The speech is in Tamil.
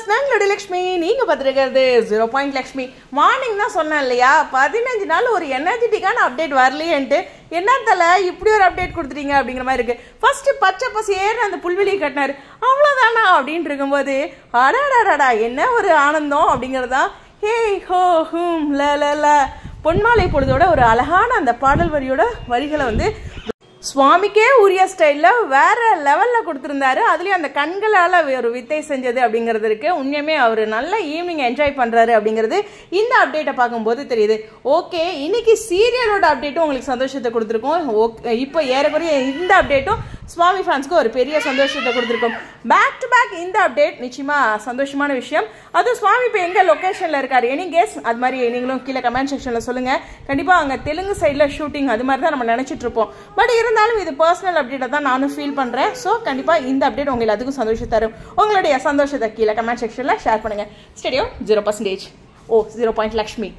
வியூவர்ஸ், நாங்களோட லக்ஷ்மி, நீங்க பார்த்துருக்கிறது 0 பாயிண்ட் லக்ஷ்மி. மார்னிங் தான் சொன்னேன் இல்லையா, 15 நாள் ஒரு எனர்ஜெட்டிக்கான அப்டேட் வரலையேன்ட்டு. என்ன தலை இப்படி ஒரு அப்டேட் கொடுத்துட்டீங்க அப்படிங்கிற மாதிரி இருக்கு. ஃபர்ஸ்ட் பச்சை பசேர்னு அந்த புல்வெளியை கட்டினாரு, அவ்வளோதானா அப்படின்ட்டு இருக்கும்போது அடாடாடா என்ன ஒரு ஆனந்தம் அப்படிங்கிறதா. ஹே ஹோ ஹூம் ல ல ல பொன்மாலை பொழுதோட ஒரு அழகான அந்த பாடல் வரியோட வரிகளை வந்து சுவாமிக்கே உரிய ஸ்டைலில் வேற லெவலில் கொடுத்துருந்தாரு. அதுலேயும் அந்த கண்களால் ஒரு வித்தை செஞ்சது அப்படிங்கிறது இருக்கு. உண்மையுமே அவர் நல்ல ஈவினிங் என்ஜாய் பண்ணுறாரு அப்படிங்கிறது இந்த அப்டேட்டை பார்க்கும்போது தெரியுது. ஓகே, இன்னைக்கு சீரியலோட அப்டேட்டும் உங்களுக்கு சந்தோஷத்தை கொடுத்துருக்கோம். ஓகே, இப்போ ஏறக்குறைய இந்த அப்டேட்டும் சுவாமி ஃபேன்ஸ்க்கு ஒரு பெரிய சந்தோஷத்தை கொடுத்துருக்கோம். பேக் டு பேக் இந்த அப்டேட் நிச்சயமாக சந்தோஷமான விஷயம். அதுவும் சுவாமி இப்போ எங்கே லொக்கேஷனில் இருக்கார், எனி கெஸ்? அது மாதிரி நீங்களும் கீழே கமெண்ட் செக்ஷனில் சொல்லுங்கள். கண்டிப்பாக அங்கே தெலுங்கு சைடில் ஷூட்டிங் அது மாதிரி தான் நம்ம நினச்சிட்டு இருப்போம். பட் இருந்தாலும் இது பர்சனல் அப்டேட்டை தான் நானும் ஃபீல் பண்ணுறேன். ஸோ கண்டிப்பாக இந்த அப்டேட் உங்களுக்கு அதுக்கும் சந்தோஷம் தரும். உங்களுடைய சந்தோஷத்தை கீழே கமெண்ட் செக்ஷனில் ஷேர் பண்ணுங்கள். ஸ்டேடியோ 0%. 0 பாயிண்ட் லக்ஷ்மி.